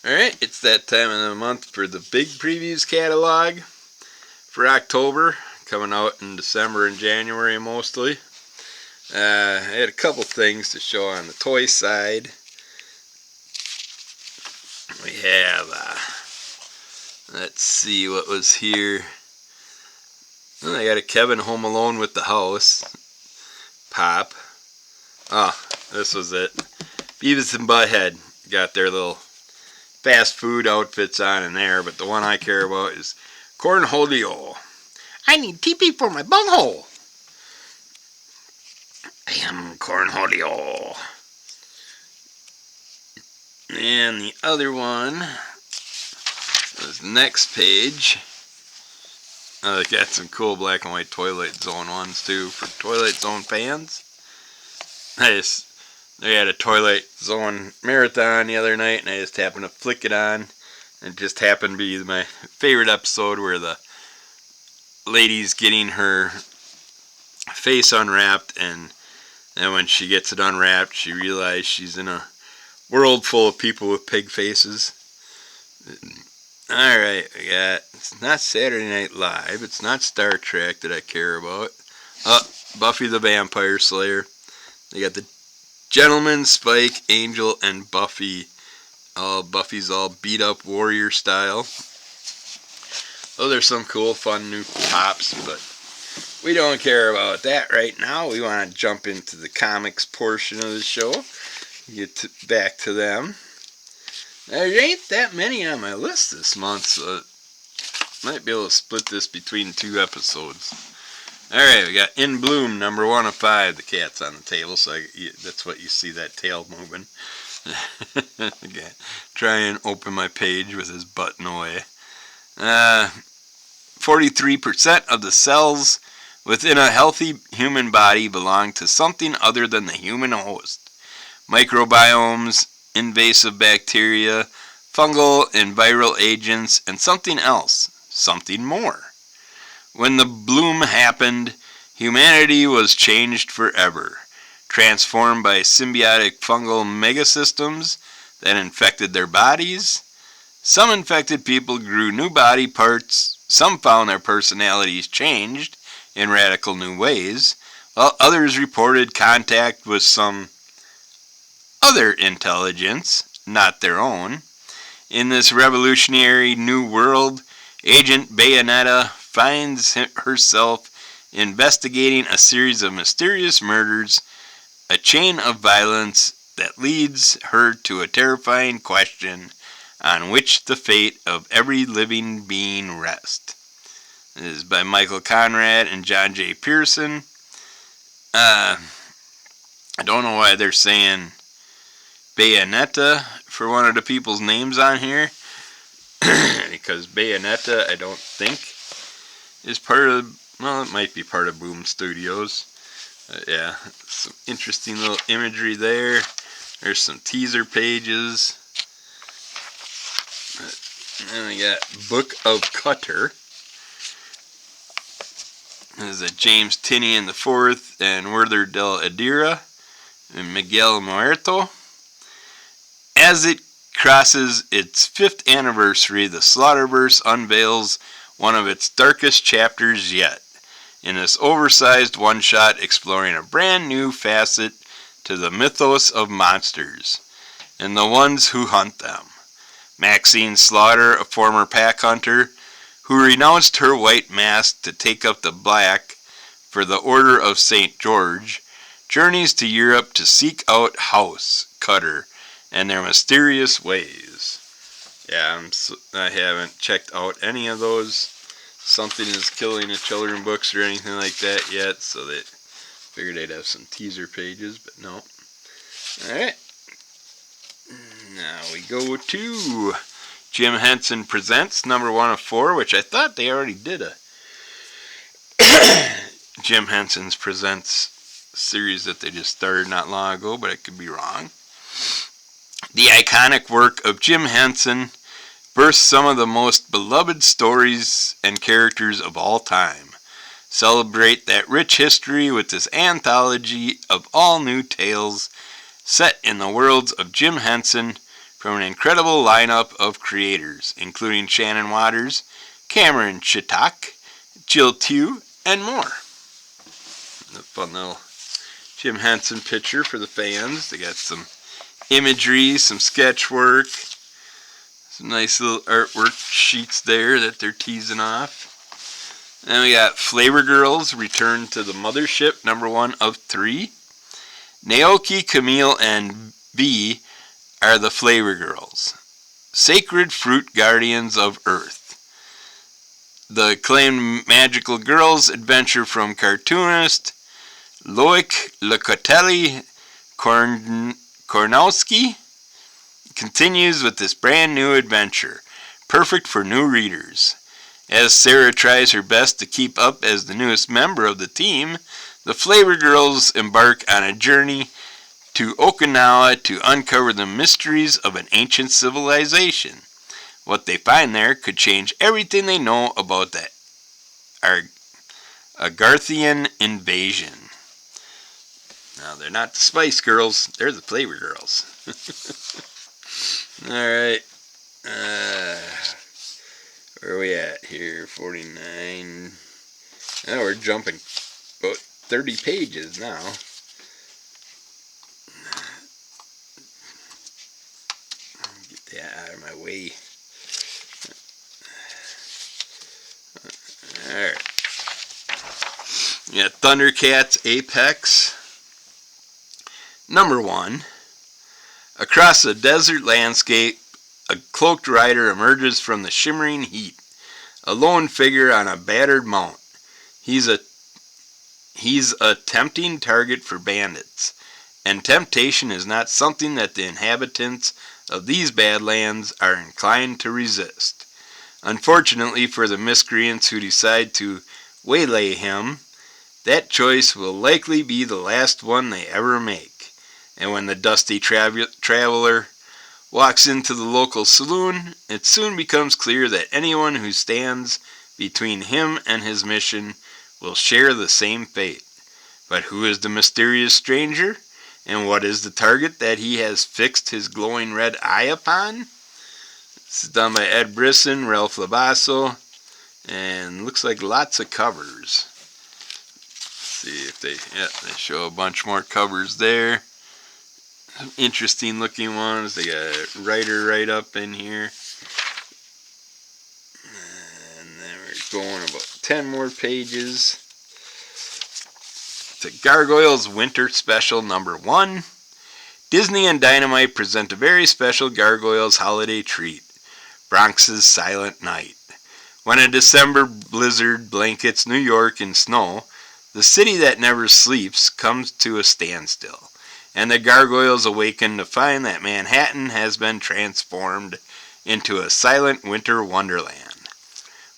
Alright, it's that time of the month for the Big Previews catalog for October, coming out in December and January mostly. I had a couple things to show on the toy side. We have, let's see what was here. Well, I got a Kevin Home Alone with the House Pop. Oh, this was it. Beavis and Butthead got their little fast food outfits on in there, but the one I care about is Cornholio. I need TP for my bunghole. I am Cornholio. And the other one is next page. They got some cool black and white Twilight Zone ones too for Twilight Zone fans. They had a Twilight Zone marathon the other night, and I just happened to flick it on. It just happened to be my favorite episode where the lady's getting her face unwrapped, and then when she gets it unwrapped, she realizes she's in a world full of people with pig faces. Alright, it's not Saturday Night Live, it's not Star Trek that I care about. Buffy the Vampire Slayer. They got the Gentleman, Spike, Angel, and Buffy. Buffy's all beat up warrior style. Oh, there's some cool, fun new pops, but we don't care about that right now. We want to jump into the comics portion of the show. Get back to them. There ain't that many on my list this month, so might be able to split this between 2 episodes. Alright, we got In Bloom, number 1 of 5. The cat's on the table, so that's what you see, that tail moving. Okay, try and open my page with his butt in the way. 43% of the cells within a healthy human body belong to something other than the human host. Microbiomes, invasive bacteria, fungal and viral agents, and something else, something more. When the bloom happened, humanity was changed forever, transformed by symbiotic fungal megasystems that infected their bodies. Some infected people grew new body parts, some found their personalities changed in radical new ways, while others reported contact with some other intelligence, not their own. In this revolutionary new world, Agent Bayonetta finds herself investigating a series of mysterious murders, a chain of violence that leads her to a terrifying question on which the fate of every living being rests. It is by Michael Conrad and John J. Pearson. I don't know why they're saying Bayonetta for one of the people's names on here. Because Bayonetta, I don't think, is part of, well, it might be part of Boom Studios. Yeah, some interesting little imagery there. There's some teaser pages. And then we got Book of Cutter. This is a James Tinian IV and Werther Del Adira and Miguel Muerto. As it crosses its 5th anniversary, the Slaughterverse unveils one of its darkest chapters yet, in this oversized one-shot exploring a brand new facet to the mythos of monsters, and the ones who hunt them. Maxine Slaughter, a former pack hunter, who renounced her white mask to take up the black for the Order of St. George, journeys to Europe to seek out House, Cutter, and their mysterious ways. Yeah, I haven't checked out any of those Something is Killing the Children books or anything like that yet, so they figured they'd have some teaser pages, but no. Alright. Now we go to Jim Henson Presents, number 1 of 4, which I thought they already did a Jim Henson's Presents series that they just started not long ago, but I could be wrong. The iconic work of Jim Henson births some of the most beloved stories and characters of all time. Celebrate that rich history with this anthology of all new tales set in the worlds of Jim Henson, from an incredible lineup of creators, including Shannon Waters, Cameron Chitak, Jill Tew, and more. A fun little Jim Henson picture for the fans. They got some imagery, some sketch work, some nice little artwork sheets there that they're teasing off. Then we got Flavor Girls return to the mothership, number 1 of 3. Naoki, Camille, and B are the Flavor Girls, sacred fruit guardians of Earth. The acclaimed magical girls adventure from cartoonist Loic Locatelli Kornowski continues with this brand new adventure, perfect for new readers. As Sarah tries her best to keep up as the newest member of the team, the Flavor Girls embark on a journey to Okinawa to uncover the mysteries of an ancient civilization. What they find there could change everything they know about the Agarthian invasion. Now, they're not the Spice Girls, they're the Flavor Girls. Alright. Where are we at here? 49. Now we're jumping about 30 pages now. Get that out of my way. Alright. We got Thundercats Apex. Number 1. Across a desert landscape, a cloaked rider emerges from the shimmering heat, a lone figure on a battered mount. He's a tempting target for bandits, and temptation is not something that the inhabitants of these badlands are inclined to resist. Unfortunately for the miscreants who decide to waylay him, that choice will likely be the last one they ever make. And when the dusty traveler walks into the local saloon, it soon becomes clear that anyone who stands between him and his mission will share the same fate. But who is the mysterious stranger? And what is the target that he has fixed his glowing red eye upon? This is done by Ed Brisson, Ralph Labasso, and looks like lots of covers. Let's see if they show a bunch more covers there. Some interesting looking ones. They got a writer right up in here. And then we're going about 10 more pages to Gargoyles Winter Special number 1. Disney and Dynamite present a very special Gargoyles holiday treat, Bronx's Silent Night. When a December blizzard blankets New York in snow, the city that never sleeps comes to a standstill, and the Gargoyles awaken to find that Manhattan has been transformed into a silent winter wonderland.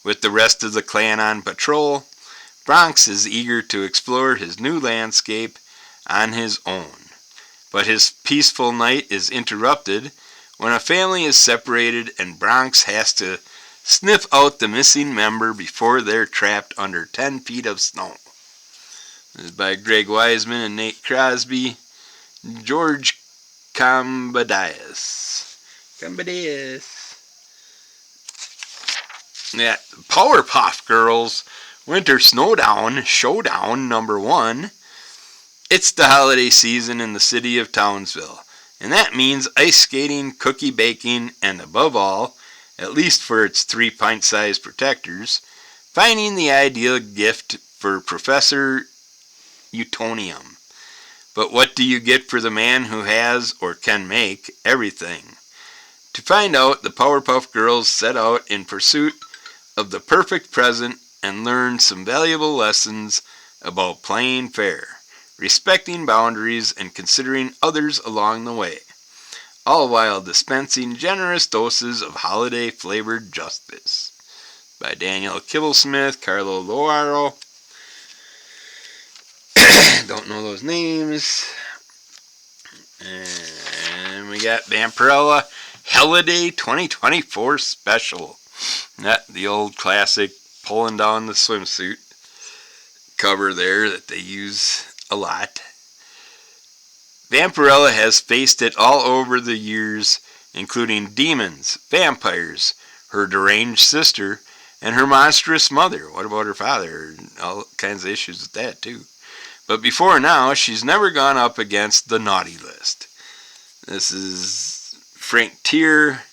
With the rest of the clan on patrol, Bronx is eager to explore his new landscape on his own. But his peaceful night is interrupted when a family is separated and Bronx has to sniff out the missing member before they're trapped under 10 feet of snow. This is by Greg Wiseman and Nate Crosby. George Cambadias. Yeah, Powerpuff Girls Winter Showdown number 1. It's the holiday season in the city of Townsville, and that means ice skating, cookie baking, and above all, at least for its 3 pint-sized protectors, finding the ideal gift for Professor Utonium. But what do you get for the man who has, or can make, everything? To find out, the Powerpuff Girls set out in pursuit of the perfect present and learn some valuable lessons about playing fair, respecting boundaries, and considering others along the way, all while dispensing generous doses of holiday-flavored justice. By Daniel Kibblesmith, Carlo Loaro. Don't know those names. And we got Vampirella Holiday 2024 Special. Not the old classic pulling down the swimsuit cover there that they use a lot. Vampirella has faced it all over the years including demons, vampires, her deranged sister, and her monstrous mother. What about her father? All kinds of issues with that, too. But before now, she's never gone up against the naughty list. This is Frank Tier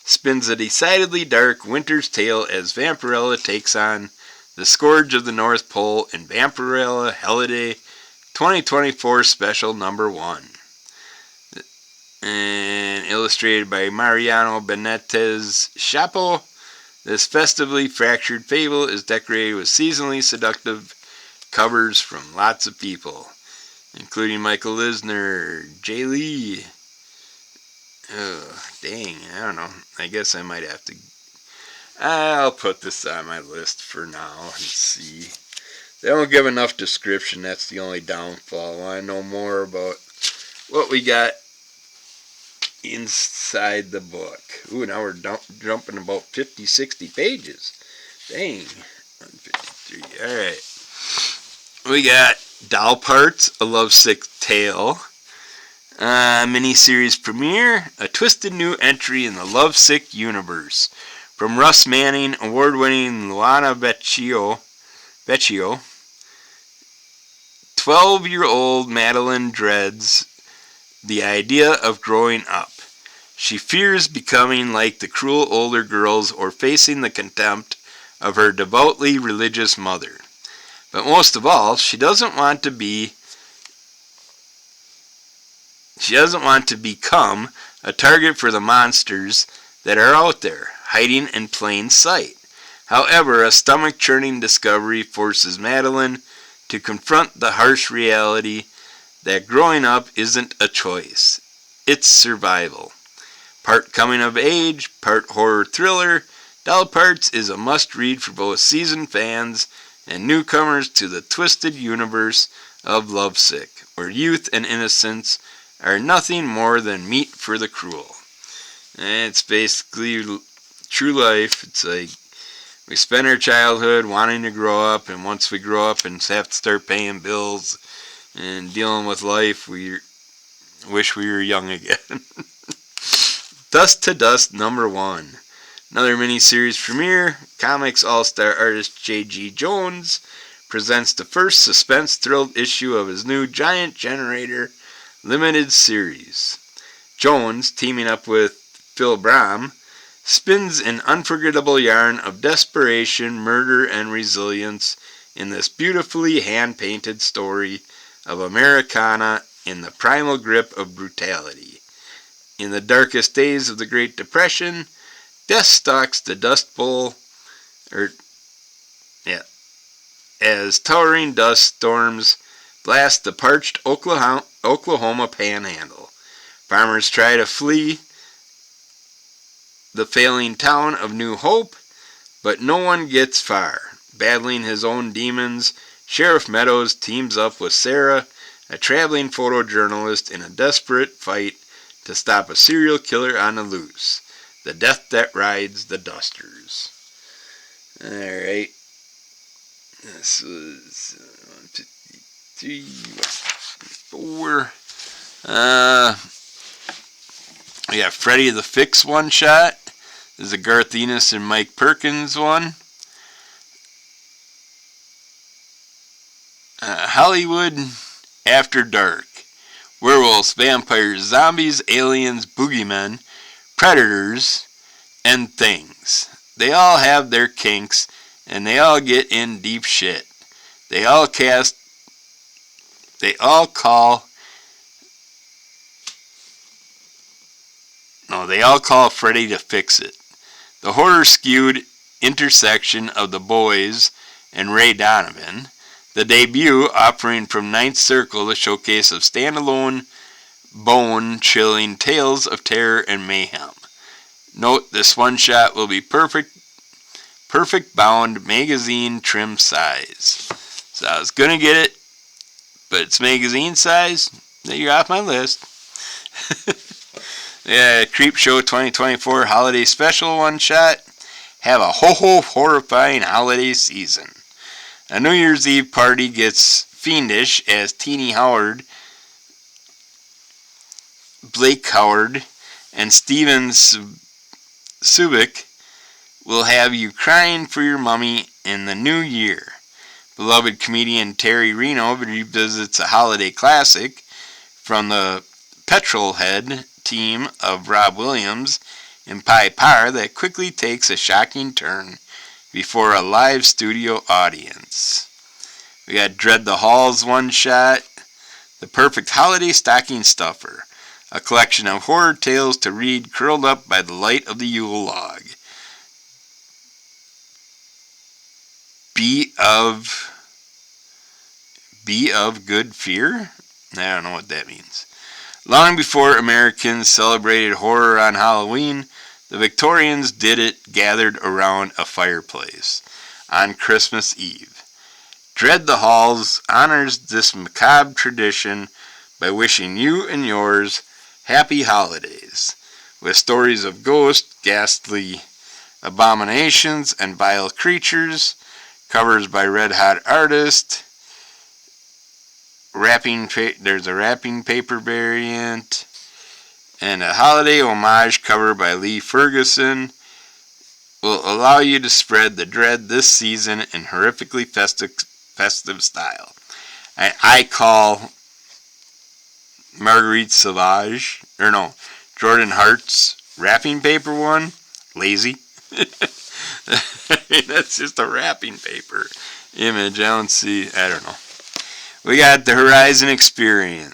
spins a decidedly dark winter's tale as Vampirella takes on the Scourge of the North Pole in Vampirella Holiday 2024 Special Number 1. And illustrated by Mariano Benitez Chapo, this festively fractured fable is decorated with seasonally seductive covers from lots of people, including Michael Eisner, Jay Lee. Dang, I don't know. I guess I might have to. I'll put this on my list for now and see. They don't give enough description. That's the only downfall. I want to know more about what we got inside the book. Ooh, now we're jumping about 50, 60 pages. Dang. 153. Alright. We got Doll Parts, A Lovesick Tale. Miniseries premiere, a twisted new entry in the Lovesick universe. From Russ Manning, award-winning Luana Becchio. 12-year-old Madeline dreads the idea of growing up. She fears becoming like the cruel older girls or facing the contempt of her devoutly religious mother. But most of all, she doesn't want to become a target for the monsters that are out there, hiding in plain sight. However, a stomach-churning discovery forces Madeline to confront the harsh reality that growing up isn't a choice. It's survival. Part coming of age, part horror thriller, Doll Parts is a must-read for both seasoned fans and newcomers to the twisted universe of Lovesick, where youth and innocence are nothing more than meat for the cruel. And it's basically true life. It's like we spend our childhood wanting to grow up, and once we grow up and have to start paying bills and dealing with life, we wish we were young again. Dust to Dust number 1. Another miniseries premiere. Comics all-star artist J.G. Jones presents the first suspense-thrilled issue of his new Giant Generator limited series. Jones, teaming up with Phil Bram, spins an unforgettable yarn of desperation, murder, and resilience in this beautifully hand-painted story of Americana in the primal grip of brutality. In the darkest days of the Great Depression, death stalks the Dust Bowl, as towering dust storms blast the parched Oklahoma panhandle. Farmers try to flee the failing town of New Hope, but no one gets far. Battling his own demons, Sheriff Meadows teams up with Sarah, a traveling photojournalist, in a desperate fight to stop a serial killer on the loose. The Death That Rides the Dusters. Alright. This was 153, 154. We got Freddy the Fix one shot. This is a Garth Ennis and Mike Perkins one. Hollywood After Dark. Werewolves, vampires, zombies, aliens, boogeymen, predators, and things. They all have their kinks, and they all get in deep shit. They all call Freddy to fix it. The horror-skewed intersection of The Boys and Ray Donovan. The debut offering from Ninth Circle, the showcase of standalone, bone-chilling tales of terror and mayhem. Note, this one-shot will be perfect bound magazine trim size. So I was going to get it, but it's magazine size. You're off my list. Yeah, Creepshow 2024 Holiday Special one-shot. Have a ho-ho horrifying holiday season. A New Year's Eve party gets fiendish as Teenie Howard, Blake Howard, and Steven Subic will have you crying for your mummy in the new year. Beloved comedian Terry Reno revisits a holiday classic from the Petrolhead team of Rob Williams and Pi Par that quickly takes a shocking turn before a live studio audience. We got Dread the Halls one-shot, The Perfect Holiday Stocking Stuffer, a collection of horror tales to read curled up by the light of the Yule log. Be of good fear? I don't know what that means. Long before Americans celebrated horror on Halloween, the Victorians did it gathered around a fireplace on Christmas Eve. Dread the Halls honors this macabre tradition by wishing you and yours happy holidays, with stories of ghosts, ghastly abominations, and vile creatures, covers by red-hot artists. There's a wrapping paper variant, and a holiday homage cover by Lee Ferguson will allow you to spread the dread this season in horrifically festive style. I call Marguerite Sauvage, Jordan Hart's wrapping paper one lazy. That's just a wrapping paper image. I don't know. We got the Horizon Experiment,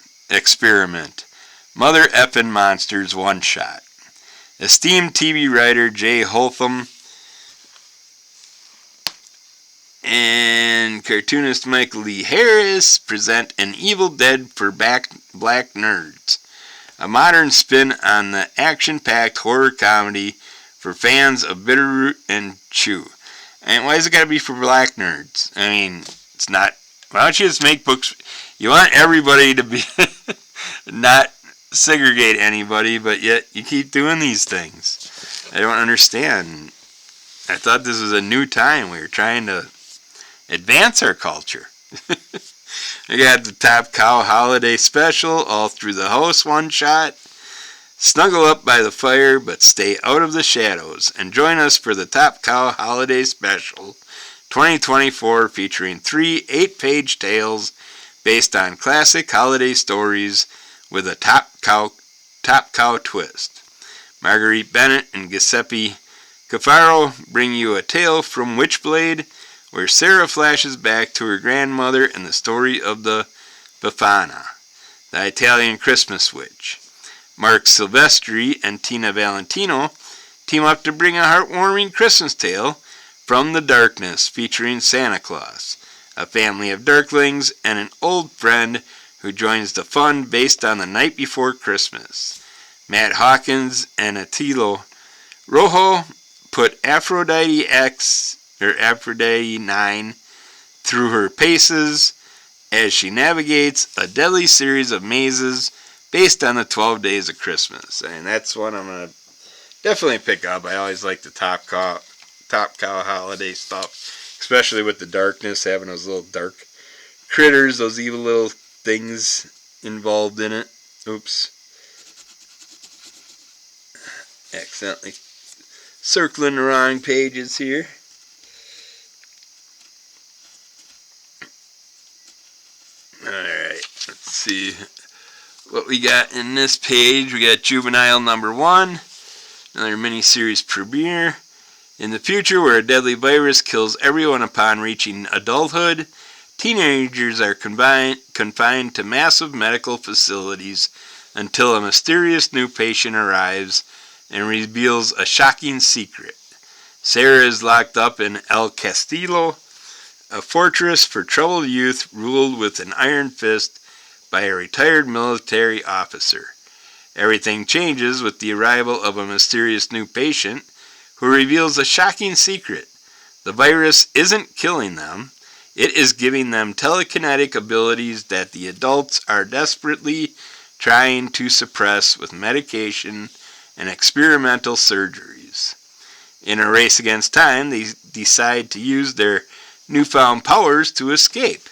Mother Effin' Monsters one-shot. Esteemed TV writer Jay Holtham and cartoonist Michael Lee Harris present An Evil Dead for Black Nerds, a modern spin on the action-packed horror comedy for fans of Bitterroot and Chew. And why is it got to be for black nerds? I mean, it's not. Why don't you just make books? You want everybody to be not segregate anybody, but yet you keep doing these things. I don't understand. I thought this was a new time. We were trying to advance our culture. We got the Top Cow Holiday Special, all through the house one shot. Snuggle up by the fire, but stay out of the shadows, and join us for the Top Cow Holiday Special 2024, featuring 3 8-page tales based on classic holiday stories with a Top Cow twist. Marguerite Bennett and Giuseppe Cafaro bring you a tale from Witchblade, where Sarah flashes back to her grandmother in the story of the Befana, the Italian Christmas witch. Mark Silvestri and Tina Valentino team up to bring a heartwarming Christmas tale from the darkness, featuring Santa Claus, a family of darklings, and an old friend who joins the fun based on The Night Before Christmas. Matt Hawkins and Attilo Rojo put Aphrodite 9 through her paces as she navigates a deadly series of mazes based on the 12 Days of Christmas. And that's one I'm going to definitely pick up. I always like the Top Cow holiday stuff, especially with the darkness, having those little dark critters, those evil little things involved in it. Oops. Accidentally circling the wrong pages here. Alright, let's see what we got in this page. We got Juvenile number 1, another miniseries premiere. In the future, where a deadly virus kills everyone upon reaching adulthood, teenagers are confined to massive medical facilities until a mysterious new patient arrives and reveals a shocking secret. Sarah is locked up in El Castillo, a fortress for troubled youth ruled with an iron fist by a retired military officer. Everything changes with the arrival of a mysterious new patient who reveals a shocking secret. The virus isn't killing them. It is giving them telekinetic abilities that the adults are desperately trying to suppress with medication and experimental surgeries. In a race against time, they decide to use their newfound powers to escape.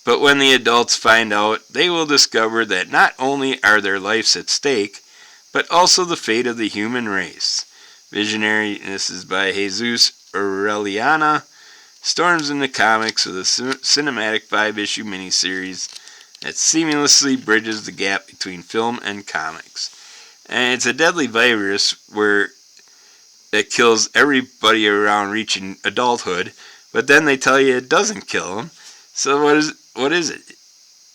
But when the adults find out, they will discover that not only are their lives at stake, but also the fate of the human race. Visionary, this is by Jesus Aureliana, storms into comics with a cinematic 5-issue miniseries that seamlessly bridges the gap between film and comics. And it's a deadly virus that kills everybody around reaching adulthood, but then they tell you it doesn't kill them. So what is it?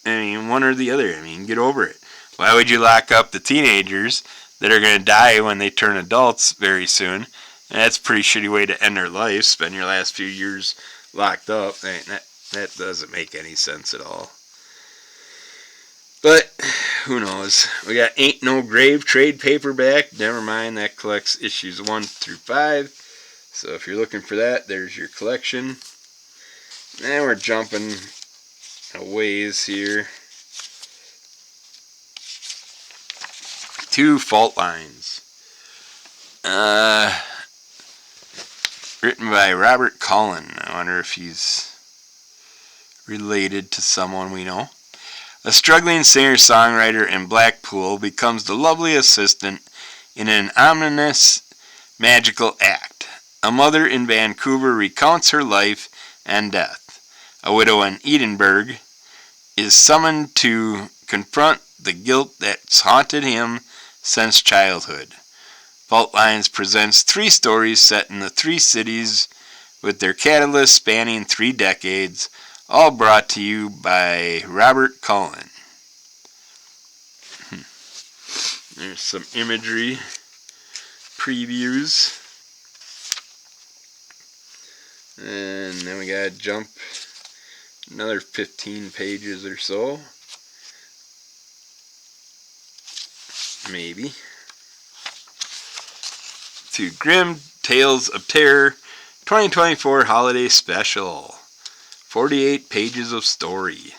I mean, one or the other. I mean, get over it. Why would you lock up the teenagers that are going to die when they turn adults very soon? And that's a pretty shitty way to end their life. Spend your last few years locked up. That doesn't make any sense at all. But who knows? We got Ain't No Grave trade paperback. Never mind, that collects issues 1 through 5. So if you're looking for that, there's your collection. Now we're jumping a ways here to Fault Lines. Written by Robert Cullen. I wonder if he's related to someone we know. A struggling singer-songwriter in Blackpool becomes the lovely assistant in an ominous magical act. A mother in Vancouver recounts her life and death. A widow in Edinburgh is summoned to confront the guilt that's haunted him since childhood. Fault Lines presents 3 stories set in the 3 cities with their catalyst spanning 3 decades, all brought to you by Robert Cullen. There's some imagery previews. And then we gotta jump another 15 pages or so. Maybe. To Grim Tales of Terror 2024 Holiday Special. 48 pages of story.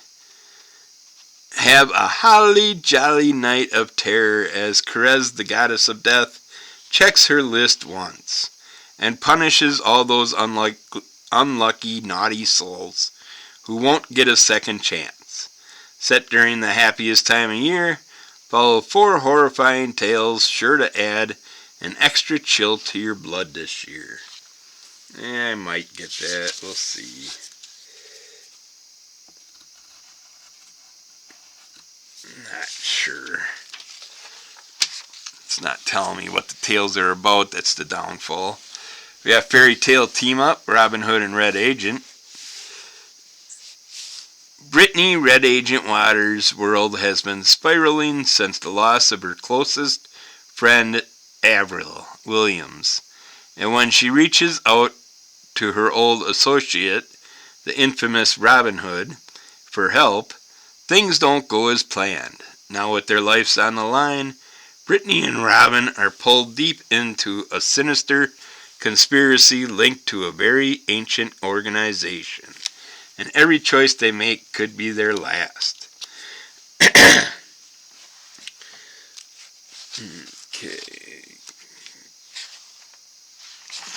Have a holly jolly night of terror as Kerez, the goddess of death, checks her list once and punishes all those unlucky naughty souls who won't get a second chance. Set during the happiest time of year, follow 4 horrifying tales sure to add an extra chill to your blood this year. I might get that. We'll see. Not sure. It's not telling me what the tales are about. That's the downfall. We have Fairy Tale Team Up, Robin Hood and Red Agent. Brittany Red Agent Waters' world has been spiraling since the loss of her closest friend, Avril Williams. And when she reaches out to her old associate, the infamous Robin Hood, for help, things don't go as planned. Now with their lives on the line, Brittany and Robin are pulled deep into a sinister conspiracy linked to a very ancient organization. And every choice they make could be their last. Okay.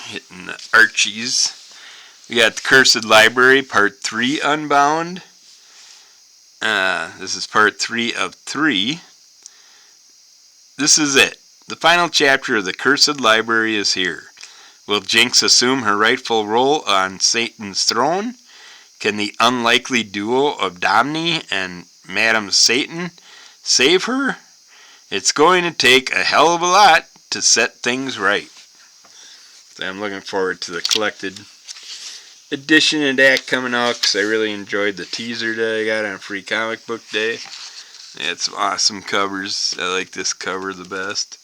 Hitting the Archies. We got The Cursed Library, Part 3 Unbound. This is Part 3 of 3. This is it. The final chapter of The Cursed Library is here. Will Jinx assume her rightful role on Satan's throne? Can the unlikely duo of Domni and Madame Satan save her? It's going to take a hell of a lot to set things right. So I'm looking forward to the collected edition of that coming out because I really enjoyed the teaser that I got on Free Comic Book Day. They had some awesome covers. I like this cover the best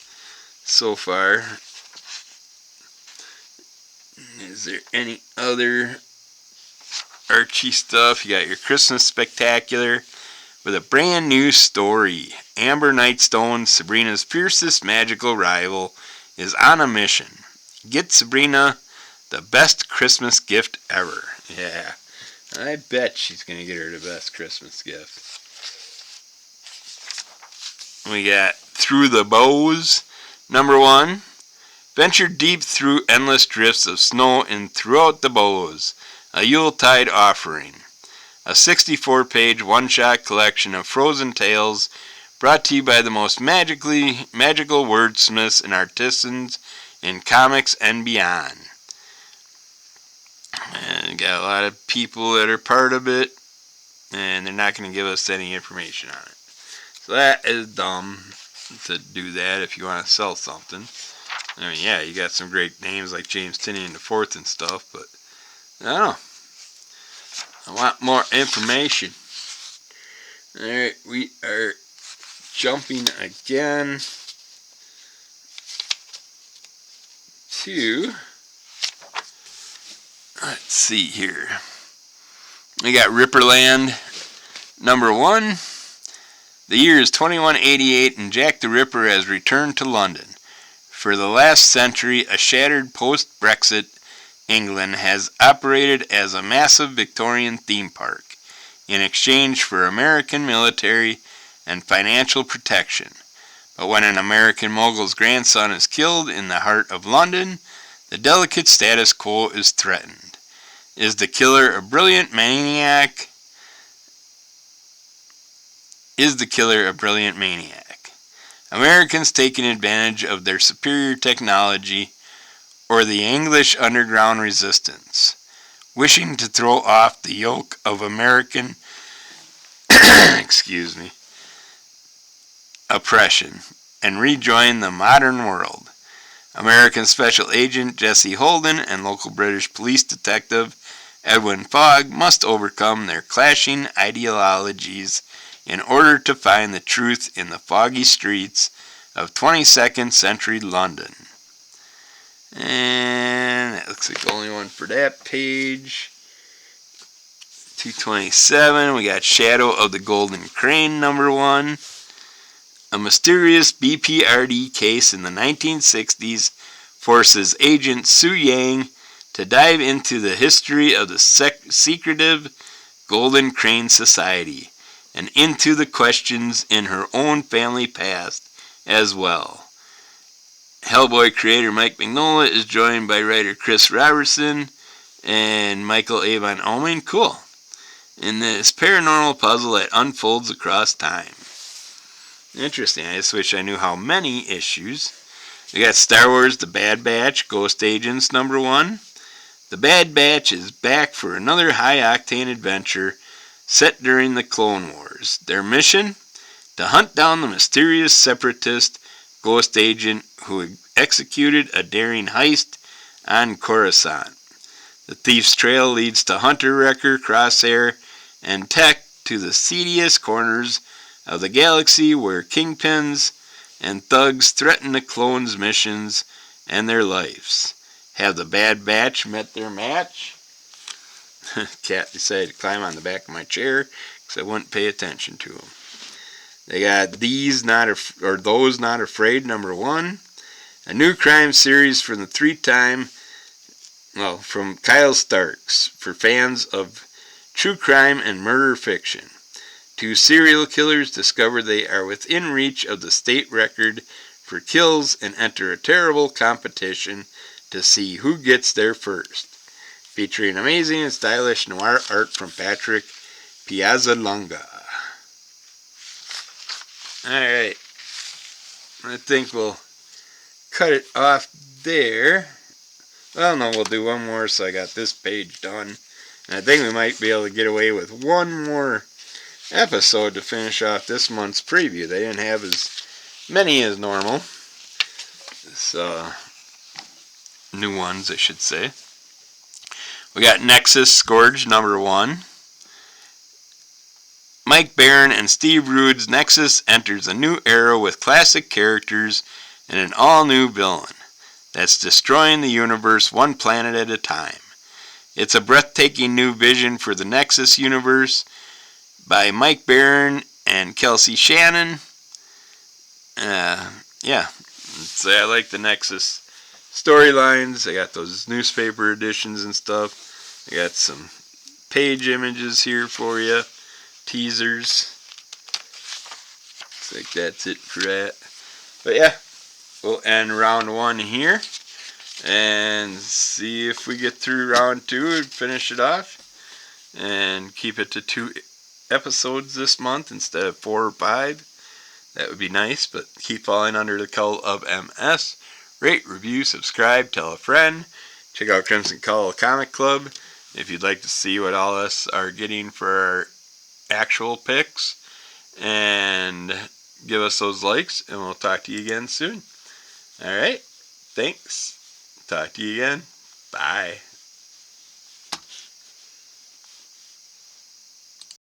so far. Is there any other Archie stuff? You got your Christmas Spectacular with a brand new story. Amber Nightstone, Sabrina's fiercest magical rival, is on a mission. Get Sabrina the best Christmas gift ever. Yeah, I bet she's going to get her the best Christmas gift. We got Through the Bows, number 1. Venture deep through endless drifts of snow and throughout the Bows, a Yuletide offering. A 64-page one-shot collection of frozen tales Brought to you by the most magical wordsmiths and artisans in comics and beyond. And got a lot of people that are part of it, and they're not going to give us any information on it. So that is dumb to do that if you want to sell something. I mean, yeah, you got some great names like James Tinian IV and stuff, but I don't know. I want more information. Alright, we are jumping again to, let's see here. We got Ripperland #1. The year is 2188 and Jack the Ripper has returned to London. For the last century, a shattered post-Brexit England has operated as a massive Victorian theme park in exchange for American military and financial protection. But when an American mogul's grandson is killed in the heart of London, the delicate status quo is threatened. Is the killer a brilliant maniac? Americans taking advantage of their superior technology, or the English underground resistance, wishing to throw off the yoke of American oppression and rejoin the modern world. American Special Agent Jesse Holden and local British police detective Edwin Fogg must overcome their clashing ideologies in order to find the truth in the foggy streets of 22nd century London. And that looks like the only one for that page. 227, we got Shadow of the Golden Crane #1. A mysterious BPRD case in the 1960s forces Agent Su Yang to dive into the history of the secretive Golden Crane Society and into the questions in her own family past as well. Hellboy creator Mike Mignola is joined by writer Chris Robertson and Michael Avon Omen. Cool. In this paranormal puzzle that unfolds across time. Interesting. I just wish I knew how many issues. We got Star Wars The Bad Batch, Ghost Agents #1. The Bad Batch is back for another high-octane adventure set during the Clone Wars. Their mission? To hunt down the mysterious separatist ghost agent who executed a daring heist on Coruscant. The thief's trail leads to Hunter, Wrecker, Crosshair, and Tech to the seediest corners of the galaxy where kingpins and thugs threaten the clones' missions and their lives. Have the Bad Batch met their match? Cat decided to climb on the back of my chair because I wouldn't pay attention to him. They got Those Not Afraid #1, a new crime series from from Kyle Starks for fans of true crime and murder fiction. Two serial killers discover they are within reach of the state record for kills and enter a terrible competition to see who gets there first. Featuring amazing and stylish noir art from Patrick Piazzalonga. Alright, I think we'll cut it off there. Well, no, we'll do one more so I got this page done. And I think we might be able to get away with one more episode to finish off this month's preview. They didn't have as many as normal. So, new ones, I should say. We got Nexus Scourge #1. Mike Baron and Steve Rude's Nexus enters a new era with classic characters and an all-new villain that's destroying the universe one planet at a time. It's a breathtaking new vision for the Nexus universe by Mike Baron and Kelsey Shannon. So I like the Nexus storylines. I got those newspaper editions and stuff. I got some page images here for you. Teasers. Looks like that's it for that. But yeah, we'll end round 1 here and see if we get through round 2 and finish it off and keep it to 2 episodes this month instead of 4 or 5. That would be nice, but keep falling under the cult of MS. Rate, review, subscribe, tell a friend. Check out Crimson Cull Comic Club if you'd like to see what all of us are getting for our actual picks. And give us those likes, and we'll talk to you again soon. Alright, thanks. Talk to you again. Bye.